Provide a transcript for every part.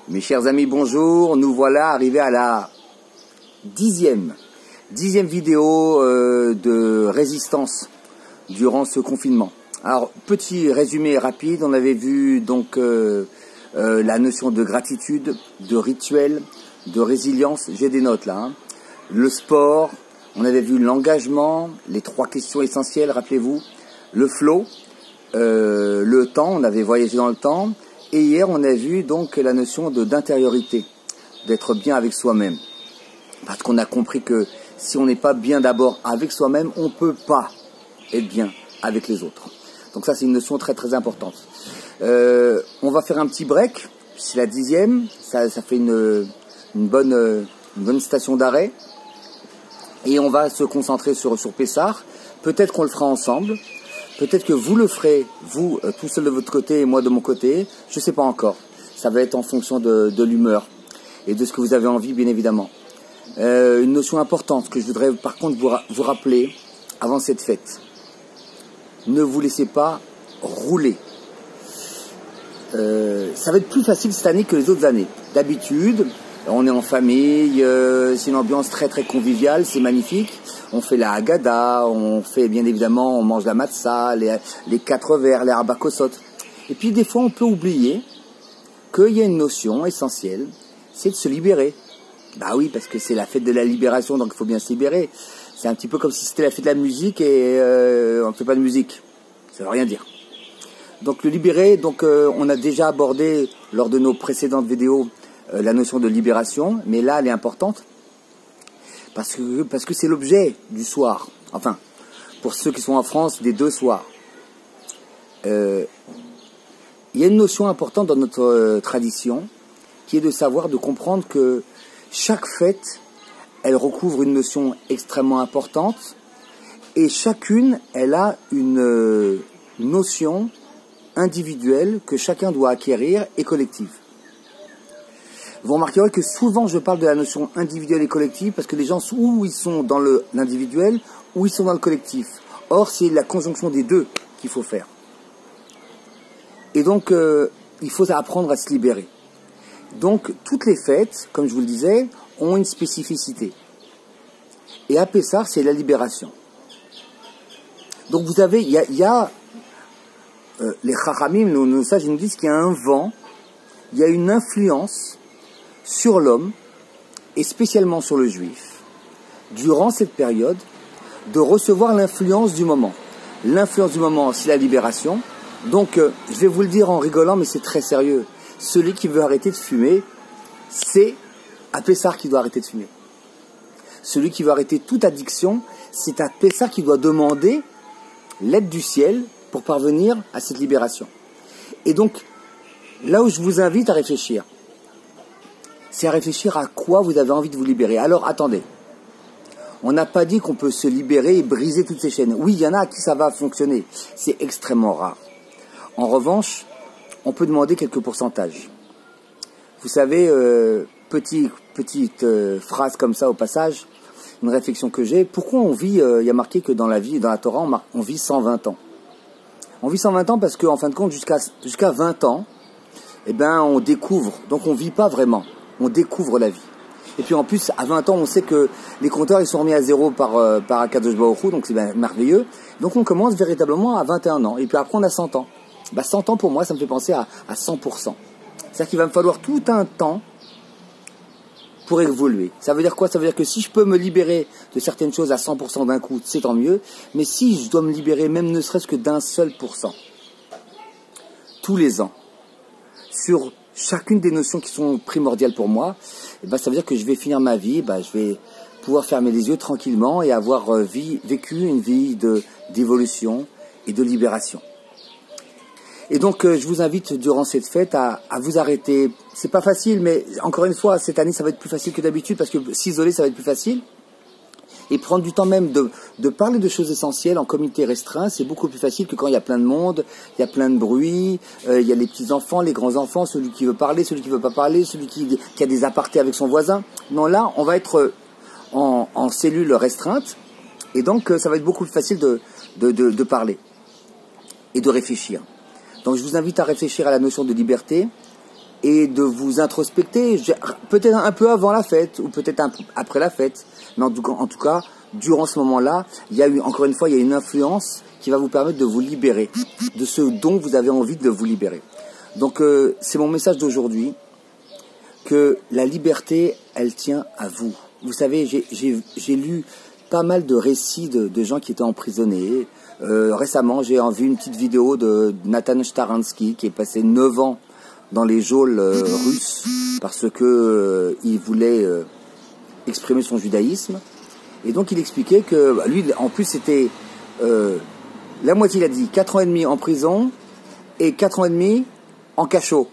Mes chers amis, bonjour. Nous voilà arrivés à la dixième vidéo de résistance durant ce confinement. Alors, petit résumé rapide. On avait vu donc la notion de gratitude, de rituel, de résilience. J'ai des notes là. Hein. Le sport. On avait vu l'engagement, les 3 questions essentielles, rappelez-vous. Le flow, le temps. On avait voyagé dans le temps. Et hier, on a vu donc la notion d'intériorité, d'être bien avec soi-même. Parce qu'on a compris que si on n'est pas bien d'abord avec soi-même, on ne peut pas être bien avec les autres. Donc ça, c'est une notion très très importante. On va faire un petit break, c'est la 10e, ça fait une bonne station d'arrêt. Et on va se concentrer sur Pessah. Peut-être qu'on le fera ensemble. Peut-être que vous le ferez, vous, tout seul de votre côté et moi de mon côté. Je ne sais pas encore. Ça va être en fonction de l'humeur et de ce que vous avez envie, bien évidemment. Une notion importante que je voudrais par contre vous rappeler avant cette fête. Ne vous laissez pas rouler. Ça va être plus facile cette année que les autres années. D'habitude, on est en famille, c'est une ambiance très très conviviale, c'est magnifique. On fait la Haggadah, on fait bien évidemment, on mange la matzah, les 4 verres, les arbakosot. Et puis des fois on peut oublier qu'il y a une notion essentielle, c'est de se libérer. Bah oui, parce que c'est la fête de la libération, donc il faut bien se libérer. C'est un petit peu comme si c'était la fête de la musique et on ne fait pas de musique. Ça veut rien dire. Donc le libérer, donc on a déjà abordé lors de nos précédentes vidéos la notion de libération, mais là elle est importante. Parce que c'est l'objet du soir. Enfin, pour ceux qui sont en France, des 2 soirs. Il y a une notion importante dans notre tradition, qui est de savoir, de comprendre que chaque fête, elle recouvre une notion extrêmement importante, et chacune, elle a une notion individuelle que chacun doit acquérir et collective. Vous remarquerez que souvent je parle de la notion individuelle et collective parce que les gens, ou ils sont dans l'individuel, ou ils sont dans le collectif. Or, c'est la conjonction des deux qu'il faut faire. Et donc, il faut apprendre à se libérer. Donc, toutes les fêtes, comme je vous le disais, ont une spécificité. Et à Pessah, c'est la libération. Donc, vous avez, il y a les Chachamim, nos sages, ils nous disent qu'il y a un vent, il y a une influence sur l'homme, et spécialement sur le juif, durant cette période, de recevoir l'influence du moment. L'influence du moment, c'est la libération. Donc, je vais vous le dire en rigolant, mais c'est très sérieux. Celui qui veut arrêter de fumer, c'est à Pessah qui doit arrêter de fumer. Celui qui veut arrêter toute addiction, c'est à Pessah qui doit demander l'aide du ciel pour parvenir à cette libération. Et donc, là où je vous invite à réfléchir, c'est à réfléchir à quoi vous avez envie de vous libérer. Alors, attendez. On n'a pas dit qu'on peut se libérer et briser toutes ces chaînes. Oui, il y en a à qui ça va fonctionner. C'est extrêmement rare. En revanche, on peut demander quelques pourcentages. Vous savez, petite phrase comme ça au passage, une réflexion que j'ai. Pourquoi on vit, il y a marqué que dans la vie, dans la Torah, on vit 120 ans. On vit 120 ans parce qu'en fin de compte, jusqu'à 20 ans, eh ben, on découvre. Donc, on ne vit pas vraiment. On découvre la vie. Et puis en plus, à 20 ans, on sait que les compteurs ils sont remis à 0 par Akadosh Baruch Hu, donc c'est merveilleux. Donc on commence véritablement à 21 ans. Et puis après, on a 100 ans. 100 ans, pour moi, ça me fait penser à 100%. C'est-à-dire qu'il va me falloir tout un temps pour évoluer. Ça veut dire quoi? Ça veut dire que si je peux me libérer de certaines choses à 100% d'un coup, c'est tant mieux. Mais si je dois me libérer, même ne serait-ce que d'un seul pourcent, tous les ans, sur chacune des notions qui sont primordiales pour moi, et ça veut dire que je vais finir ma vie, je vais pouvoir fermer les yeux tranquillement et avoir vécu une vie d'évolution et de libération. Et donc, je vous invite durant cette fête à vous arrêter. C'est pas facile, mais encore une fois, cette année, ça va être plus facile que d'habitude parce que s'isoler, ça va être plus facile. Et prendre du temps même de parler de choses essentielles en comité restreint, c'est beaucoup plus facile que quand il y a plein de monde, il y a plein de bruit, il y a les petits-enfants, les grands-enfants, celui qui veut parler, celui qui veut pas parler, celui qui a des apartés avec son voisin. Non, là, on va être en cellule restreinte, et donc ça va être beaucoup plus facile de parler et de réfléchir. Donc je vous invite à réfléchir à la notion de liberté, et de vous introspecter, peut-être un peu avant la fête ou peut-être après la fête, mais en tout cas, durant ce moment-là, il y a encore une fois, il y a une influence qui va vous permettre de vous libérer de ce dont vous avez envie de vous libérer. Donc c'est mon message d'aujourd'hui, que la liberté, elle tient à vous. Vous savez, j'ai lu pas mal de récits de gens qui étaient emprisonnés. Récemment, j'ai vu une petite vidéo de Nathan Sharansky qui est passé 9 ans dans les geôles russes parce que il voulait exprimer son judaïsme. Et donc il expliquait que lui, en plus, c'était la moitié, il a dit 4 ans et demi en prison et 4 ans et demi en cachot.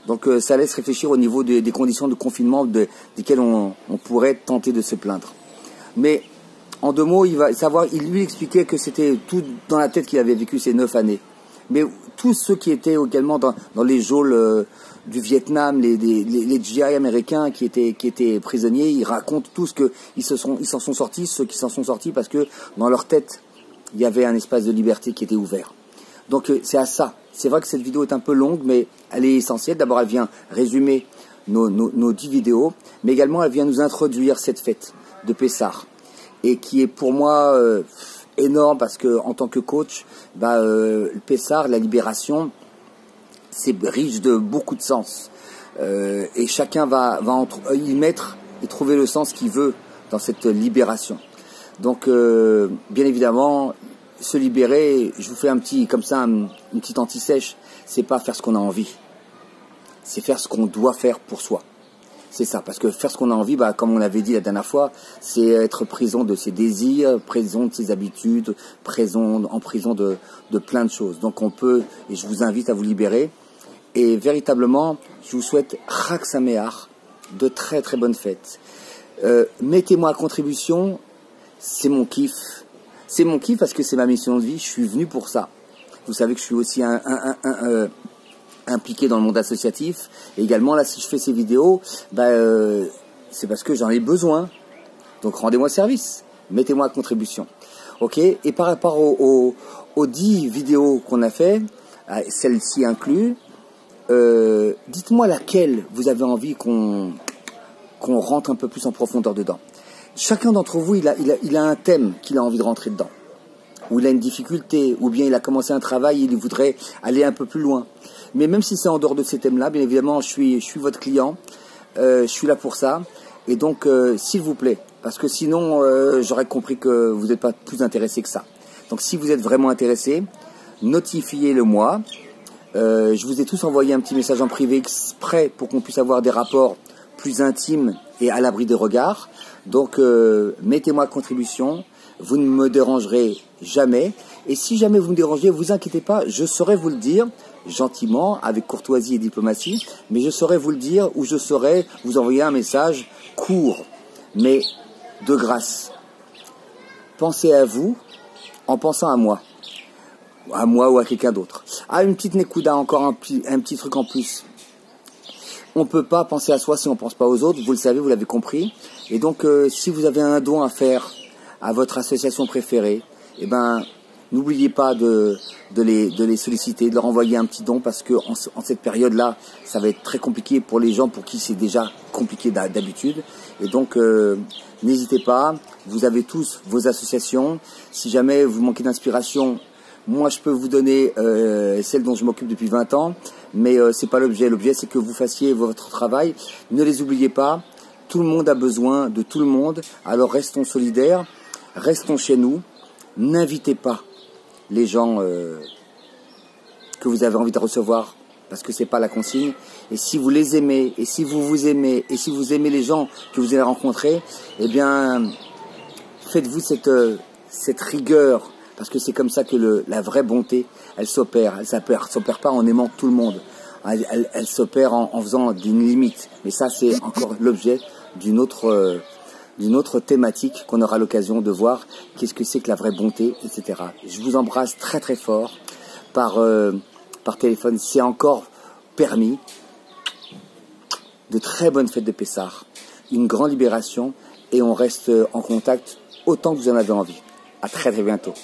Donc ça laisse réfléchir au niveau des conditions de confinement desquelles on pourrait tenter de se plaindre. Mais en 2 mots, il lui expliquait que c'était tout dans la tête qu'il avait vécu ces 9 années. Mais tous ceux qui étaient également dans les geôles du Vietnam, les GI américains qui étaient prisonniers, ils racontent tous qu'ils s'en sont sortis, ceux qui s'en sont sortis parce que dans leur tête, il y avait un espace de liberté qui était ouvert. Donc c'est à ça. C'est vrai que cette vidéo est un peu longue, mais elle est essentielle. D'abord, elle vient résumer nos 10 vidéos, mais également elle vient nous introduire cette fête de Pessah, et qui est pour moi énorme parce que en tant que coach, le Pessah, la libération, c'est riche de beaucoup de sens. Et chacun va y mettre et trouver le sens qu'il veut dans cette libération. Donc, bien évidemment, se libérer, je vous fais une petite anti-sèche, c'est pas faire ce qu'on a envie. C'est faire ce qu'on doit faire pour soi. C'est ça, parce que faire ce qu'on a envie, comme on l'avait dit la dernière fois, c'est être prison de ses désirs, prison de ses habitudes, en prison de plein de choses. Donc on peut, et je vous invite à vous libérer. Et véritablement, je vous souhaite Chag Sameach, de très très bonnes fêtes. Mettez-moi à contribution, c'est mon kiff. C'est mon kiff parce que c'est ma mission de vie, je suis venu pour ça. Vous savez que je suis aussi impliqué dans le monde associatif. Et également, là, si je fais ces vidéos, c'est parce que j'en ai besoin. Donc, rendez-moi service. Mettez-moi à contribution. OK? Et par rapport aux 10 vidéos qu'on a fait, celle-ci inclus, dites-moi laquelle vous avez envie qu'on rentre un peu plus en profondeur dedans. Chacun d'entre vous, il a un thème qu'il a envie de rentrer dedans. Ou il a une difficulté, ou bien il a commencé un travail et il voudrait aller un peu plus loin. Mais même si c'est en dehors de ces thèmes-là, bien évidemment, je suis votre client, je suis là pour ça. Et donc, s'il vous plaît, parce que sinon, j'aurais compris que vous n'êtes pas plus intéressé que ça. Donc, si vous êtes vraiment intéressé, notifiez-le-moi. Je vous ai tous envoyé un petit message en privé exprès pour qu'on puisse avoir des rapports plus intimes et à l'abri des regards. Donc, mettez-moi à contribution. Vous ne me dérangerez jamais. Et si jamais vous me dérangez, vous inquiétez pas, je saurai vous le dire, gentiment, avec courtoisie et diplomatie, mais je saurai vous le dire ou je saurai vous envoyer un message court, mais de grâce. Pensez à vous en pensant à moi ou à quelqu'un d'autre. Ah, une petite nekuda, encore un petit truc en plus. On ne peut pas penser à soi si on ne pense pas aux autres, vous le savez, vous l'avez compris. Et donc, si vous avez un don à faire à votre association préférée, eh ben, n'oubliez pas de les solliciter, de leur envoyer un petit don, parce que en cette période-là, ça va être très compliqué pour les gens pour qui c'est déjà compliqué d'habitude. Et donc, n'hésitez pas, vous avez tous vos associations. Si jamais vous manquez d'inspiration, moi je peux vous donner celle dont je m'occupe depuis 20 ans, mais c'est pas l'objet. L'objet, c'est que vous fassiez votre travail. Ne les oubliez pas, tout le monde a besoin de tout le monde, alors restons solidaires. Restons chez nous, n'invitez pas les gens que vous avez envie de recevoir, parce que c'est pas la consigne. Et si vous les aimez, et si vous vous aimez, et si vous aimez les gens que vous allez rencontrer, eh bien, faites-vous cette rigueur, parce que c'est comme ça que la vraie bonté, elle s'opère. Elle s'opère pas en aimant tout le monde. Elle s'opère en faisant une limite. Mais ça, c'est encore l'objet d'une autre thématique qu'on aura l'occasion de voir, qu'est-ce que c'est que la vraie bonté, etc. Je vous embrasse très très fort par téléphone, c'est encore permis. De très bonnes fêtes de Pessah, une grande libération, et on reste en contact autant que vous en avez envie. À très très bientôt.